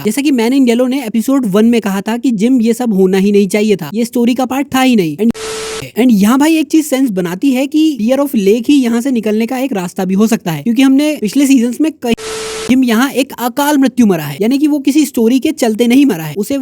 जैसा कि man in yellow ने एपिसोड 1 में कहा था कि जिम ये सब होना ही नहीं चाहिए था, ये स्टोरी का पार्ट था ही नहीं। एंड यहाँ भाई एक चीज सेंस बनाती है कि फियर ऑफ लेक ही यहाँ से निकलने का एक रास्ता भी हो सकता है, क्योंकि हमने पिछले सीजन्स में कई जिम यहाँ एक अकाल मृत्यु मरा है, यानी कि वो किसी स्टोरी के चलते नहीं मरा है उसे।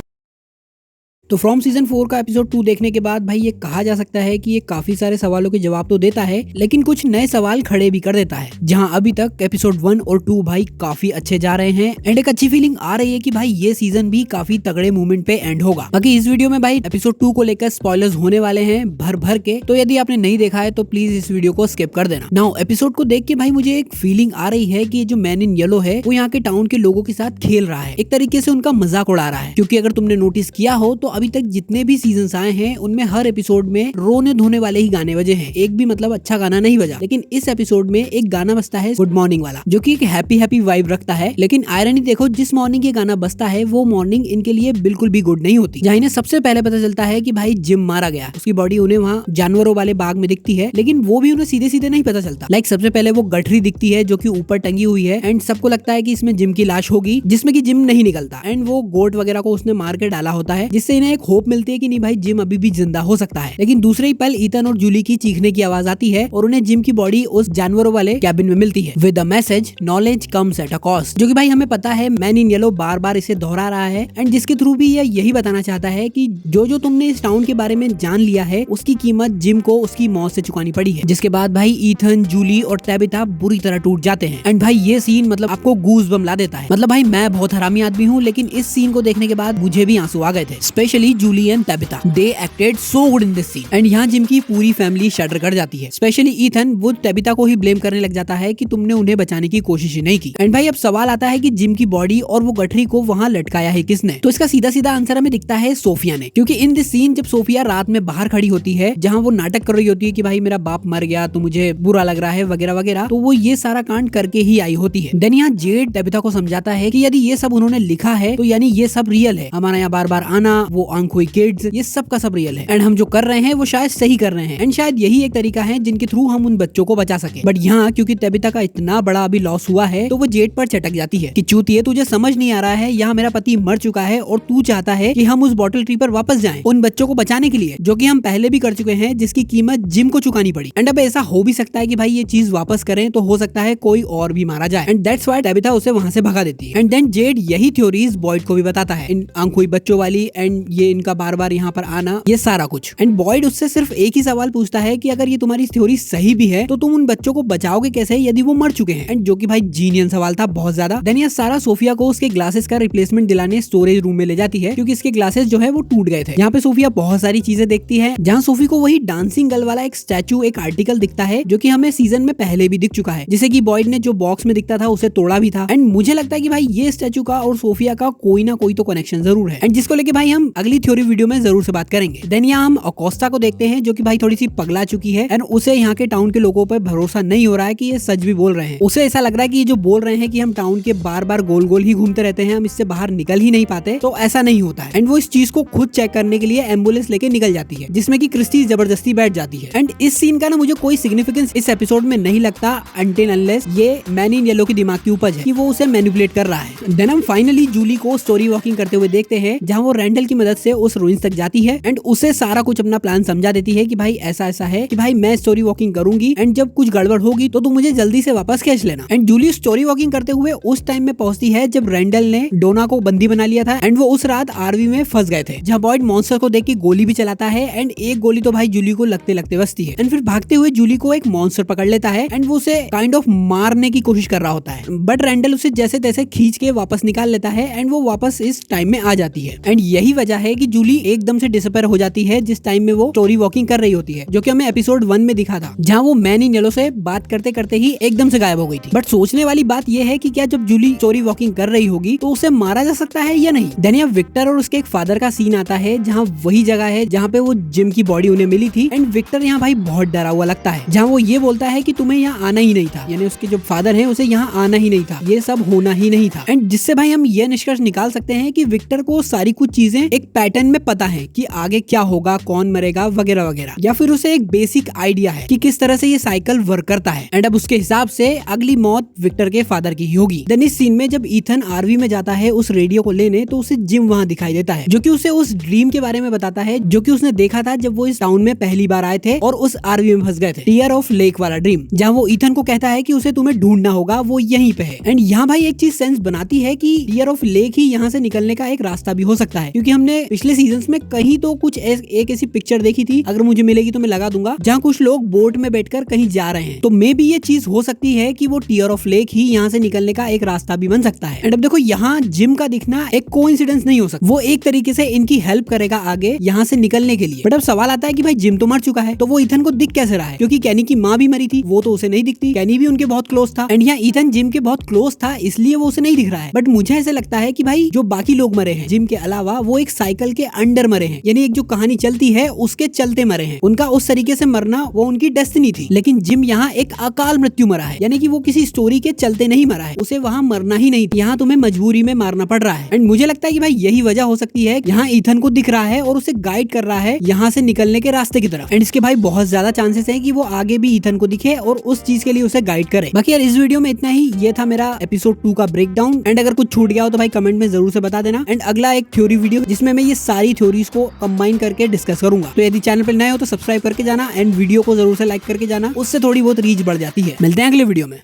तो फ्रॉम सीजन 4 का एपिसोड 2 देखने के बाद भाई ये कहा जा सकता है कि ये काफी सारे सवालों के जवाब तो देता है, लेकिन कुछ नए सवाल खड़े भी कर देता है। जहां अभी तक एपिसोड 1 और 2 भाई काफी अच्छे जा रहे हैं एंड एक अच्छी फीलिंग आ रही है कि भाई ये सीजन भी काफी तगड़े मूवमेंट पे एंड होगा। बाकी इस वीडियो में भाई एपिसोड 2 को लेकर स्पॉयलर्स होने वाले हैं भर भर के, तो यदि आपने नहीं देखा है तो प्लीज इस वीडियो को स्किप कर देना। नाउ एपिसोड को देख के भाई मुझे एक फीलिंग आ रही है कि जो मैन इन येलो है वो यहाँ के टाउन के लोगों के साथ खेल रहा है, एक तरीके से उनका मजाक उड़ा रहा है। क्योंकि अगर तुमने नोटिस किया हो तो अभी तक जितने भी सीजन्स आए हैं उनमें हर एपिसोड में रोने धोने वाले ही गाने बजे हैं, एक भी मतलब अच्छा गाना नहीं बजा। लेकिन इस एपिसोड में एक गाना बजता है गुड मॉर्निंग वाला, जो कि एक हैप्पी हैप्पी वाइब रखता है। लेकिन आयरनी देखो, जिस मॉर्निंग ये गाना बजता है वो मॉर्निंग इनके लिए बिल्कुल भी गुड नहीं होती। जहाँ इन्हें सबसे पहले पता चलता है कि भाई जिम मारा गया, उसकी बॉडी उन्हें वहाँ जानवरों वाले बाग में दिखती है, लेकिन वो भी उन्हें सीधे सीधे नहीं पता चलता। लाइक सबसे पहले वो गठरी दिखती है जो कि ऊपर टंगी हुई है एंड सबको लगता है कि इसमें जिम की लाश होगी, जिसमें कि जिम नहीं निकलता एंड वो गोट वगैरह को उसने मार के डाला होता है, जिससे इन्हें एक होप मिलती है कि नहीं भाई जिम अभी भी जिंदा हो सकता है। लेकिन दूसरे ही पल ईथन और जूली की चीखने की आवाज आती है और उन्हें जिम की बॉडी उस जानवरों वाले कैबिन में मिलती है with the message knowledge comes at a cost, जो कि भाई हमें पता है मैन इन येलो बार बार इसे दोहरा रहा है एंड जिसके थ्रू भी यह यही बताना चाहता है कि जो तुमने इस टाउन के बारे में जान लिया है उसकी कीमत जिम को उसकी मौत से चुकानी पड़ी है। जिसके बाद भाई ईथन, जूली और टैबिथा बुरी तरह टूट जाते हैं एंड भाई ये सीन मतलब आपको गूज बम ला देता है। मतलब भाई मैं बहुत हरामी आदमी हूँ, लेकिन इस सीन को देखने के बाद मुझे भी आंसू आ गए थे, specially Julie and Tabitha. They acted so good in this scene and यहाँ जिम की पूरी फैमिली शटर कर जाती है। स्पेशली ईथन वो टैबिथा को ही ब्लेम करने लग जाता है कि तुमने उन्हें बचाने की कोशिश ही नहीं की। एंड भाई अब सवाल आता है कि जिम की बॉडी और वो गठरी को वहाँ लटकाया है किसने? तो इसका सीधा सीधा आंसर हमें दिखता है सोफिया ने, क्योंकि इन दिस सीन जब सोफिया रात में बाहर खड़ी होती है जहाँ वो नाटक कर रही होती है कि भाई मेरा बाप मर गया तो मुझे बुरा लग रहा है वगैरह वगैरह, तो वो ये सारा कांड करके ही आई होती है। देन यहाँ जेड टैबिथा को समझाता है कि यदि ये सब उन्होंने लिखा है तो यानी ये सब रियल है, हमारा यहाँ बार बार आना, वो आंख हुई किड्स, ये सब का सब रियल है एंड हम जो कर रहे हैं वो शायद सही कर रहे हैं एंड शायद यही एक तरीका है जिनके थ्रू हम उन बच्चों को बचा सके। बट यहाँ क्योंकि टैबिथा का इतना बड़ा अभी लॉस हुआ है तो वो जेड पर चटक जाती है कि चूतिए तुझे समझ नहीं आ रहा है, यहाँ मेरा पति मर चुका है और तू चाहता है कि हम उस बॉटल ट्री पर वापस जाएं उन बच्चों को बचाने के लिए, जो कि हम पहले भी कर चुके हैं, जिसकी कीमत जिम को चुकानी पड़ी। एंड अब ऐसा हो भी सकता है कि भाई ये चीज वापस करें तो हो सकता है कोई और भी मारा जाए एंड दैट्स व्हाई टैबिथा उसे वहां से भगा देती है। एंड देन जेड यही थ्योरीज बॉयड को भी बताता है, इन आंख हुई बच्चों वाली एंड ये इनका बार बार यहाँ पर आना, ये सारा कुछ। एंड बॉयड उससे सिर्फ एक ही सवाल पूछता है कि अगर ये तुम्हारी थ्योरी सही भी है तो तुम उन बच्चों को बचाओगे कैसे यदि वो मर चुके हैं? एंड जो कि भाई जीनियस सवाल था बहुत ज्यादा। देन ये सारा सोफिया को उसके ग्लासेस का रिप्लेसमेंट दिलाने स्टोरेज रूम में ले जाती है, क्योंकि इसके ग्लासेस जो है वो टूट गए थे। यहाँ पे सोफिया बहुत सारी चीजें देखती है, जहाँ सोफी को वही डांसिंग गर्ल वाला एक स्टैचू, एक आर्टिकल दिखता है जो कि हमें सीजन में पहले भी दिख चुका है, जिसे कि बॉयड ने जो बॉक्स में दिखता था उसे तोड़ा भी था। एंड मुझे लगता है कि भाई ये स्टैचू का और सोफिया का कोई ना कोई तो कनेक्शन जरूर है एंड जिसको लेके भाई हम अगली थ्योरी वीडियो में जरूर से बात करेंगे। देन यहाँ हम अकोस्टा को देखते हैं जो कि भाई थोड़ी सी पगला चुकी है एंड उसे यहाँ के टाउन के लोगों पर भरोसा नहीं हो रहा है कि ये सच भी बोल रहे हैं। उसे ऐसा लग रहा है कि ये जो बोल रहे हैं कि हम टाउन के बार बार गोल गोल ही घूमते रहते हैं, हम इससे बाहर निकल ही नहीं पाते, तो ऐसा नहीं होता है। एंड वो इस चीज को खुद चेक करने के लिए एम्बुलेंस लेके निकल जाती है, जिसमें कि क्रिस्टी जबरदस्ती बैठ जाती है। एंड इस सीन का ना मुझे कोई सिग्निफिकेंस इस एपिसोड में नहीं लगता अनटिल अनलेस ये मैन इन येलो की दिमाग की उपज है कि वो उसे मैनिपुलेट कर रहा है। देन हम फाइनली जूली को स्टोरी वॉकिंग करते हुए देखते हैं, जहाँ वो रैंडल की मदद से उस रूइंस तक जाती है एंड उसे सारा कुछ अपना प्लान समझा देती है कि भाई ऐसा ऐसा है कि भाई मैं स्टोरी वॉकिंग करूंगी एंड जब कुछ गड़बड़ होगी तो तुम मुझे जल्दी से वापस खींच लेना। एंड जूली स्टोरी वॉकिंग करते हुए उस टाइम में पहुंचती है जब रैंडल ने डोना को बंदी बना लिया था एंड वो उस रात आरवी में फंस गए थे, जहाँ बॉयड मॉन्स्टर को देख के गोली भी चलाता है एंड एक गोली तो भाई जूली को लगते लगते बचती है। एंड फिर भागते हुए जूली को एक मॉन्स्टर पकड़ लेता है एंड वो उसे काइंड ऑफ मारने की कोशिश कर रहा होता है, बट रैंडल उसे जैसे तैसे खींच के वापस निकाल लेता है एंड वो वापस इस टाइम में आ जाती है। एंड यही वजह है कि जूली एकदम से डिसअपीयर हो जाती है जिस टाइम में वो स्टोरी वॉकिंग कर रही होती है, जो कि हमें एपिसोड 1 में दिखा था, जहाँ वो मैन इन येलो से बात करते करते ही एकदम से गायब हो गई थी। बट सोचने वाली बात यह है कि क्या जब जूली स्टोरी वॉकिंग कर रही होगी तो उसे मारा जा सकता है या नहीं? देन यहाँ विक्टर और उसके एक फादर का सीन आता है, जहाँ वही जगह है जहाँ पे वो जिम की बॉडी उन्हें मिली थी एंड विक्टर यहाँ भाई बहुत डरा हुआ लगता है, जहाँ वो ये बोलता है कि तुम्हें यहाँ आना ही नहीं था, यानी उसके जो फादर हैं उसे यहाँ आना ही नहीं था, ये सब होना ही नहीं था। एंड जिससे भाई हम ये निष्कर्ष निकाल सकते हैं कि विक्टर को सारी कुछ चीजें एक पैटर्न में पता है कि आगे क्या होगा, कौन मरेगा वगैरह वगैरह, या फिर उसे एक बेसिक आइडिया है कि किस तरह से ये साइकिल वर्क करता है। एंड अब उसके हिसाब से अगली मौत विक्टर के फादर की ही होगी। देन इस सीन में जब ईथन आरवी में जाता है उस रेडियो को लेने, तो उसे जिम वहाँ दिखाई देता है, जो कि उसे उस ड्रीम के बारे में बताता है जो कि उसने देखा था जब वो इस टाउन में पहली बार आए थे और उस आरवी में फंस गए थे। टीयर ऑफ लेक वाला ड्रीम, जहाँ वो ईथन को कहता है कि उसे तुम्हें ढूंढना होगा, वो यहीं पे है। एंड यहाँ भाई एक चीज सेंस बनाती है कि टीयर ऑफ लेक ही यहाँ से निकलने का एक रास्ता भी हो सकता है, क्योंकि हमने पिछले सीजन्स में कहीं तो कुछ एक ऐसी पिक्चर देखी थी, अगर मुझे मिलेगी तो मैं लगा दूंगा, जहाँ कुछ लोग बोट में बैठकर कहीं जा रहे हैं। तो मे बी ये चीज हो सकती है कि वो टीयर ऑफ लेक ही यहाँ से निकलने का एक रास्ता भी बन सकता है। एंड अब देखो यहाँ जिम का दिखना एक कोइंसिडेंस नहीं हो सकता, वो एक तरीके से इनकी हेल्प करेगा आगे यहाँ से निकलने के लिए। बट अब सवाल आता है कि भाई जिम तो मर चुका है, तो वो ईथन को दिख कैसे रहा है, क्योंकि कैनी की माँ भी मरी थी, वो तो उसे नहीं दिखती। कैनी भी उनके बहुत क्लोज था, एंड यहाँ ईथन जिम के बहुत क्लोज था, इसलिए वो उसे नहीं दिख रहा है। बट मुझे ऐसे लगता है कि भाई जो बाकी लोग मरे हैं जिम के अलावा, वो एक साइकिल के अंडर मरे हैं, यानी एक जो कहानी चलती है उसके चलते मरे हैं। उनका उस तरीके से मरना वो उनकी डेस्टिनी थी। लेकिन जिम यहाँ एक अकाल मृत्यु मरा है, यानी कि वो किसी स्टोरी के चलते नहीं मरा है, उसे वहाँ मरना ही नहीं था, यहाँ तुम्हें मजबूरी में मारना पड़ रहा है। एंड मुझे लगता है कि भाई यही वजह हो सकती है, यहाँ ईथन को दिख रहा है और उसे गाइड कर रहा है यहाँ से निकलने के रास्ते की तरफ। एंड इसके भाई बहुत ज्यादा चांसेस है कि वो आगे भी ईथन को दिखे और उस चीज के लिए उसे गाइड करे। बाकी यार इस वीडियो में इतना ही, ये था मेरा एपिसोड 2 का ब्रेकडाउन। एंड अगर कुछ छूट गया हो तो भाई कमेंट में जरूर से बता देना। एंड अगला एक थ्योरी वीडियो जिसमें मैं ये सारी थ्योरीज को कंबाइन करके डिस्कस करूंगा। तो यदि चैनल पर नए हो तो सब्सक्राइब करके जाना, एंड वीडियो को जरूर से लाइक करके जाना, उससे थोड़ी बहुत रीच बढ़ जाती है। मिलते हैं अगले वीडियो में।